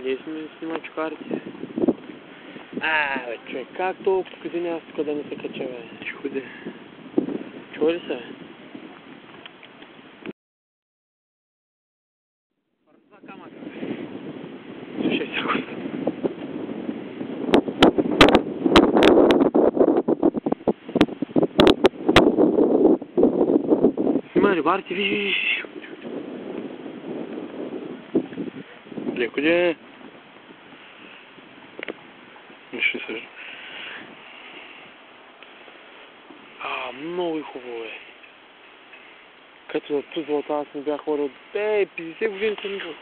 Где снимать карте? Човек, как толкова къде място, къде не се качава? Ще ходи. Чува ли се? Два камъка. Слушай секунда. Снимай рибарите, виж. Леко де. Нищо съжда. Много хубаво е. Като за Тузла, аз не бях ходил. 50 години съм идвал.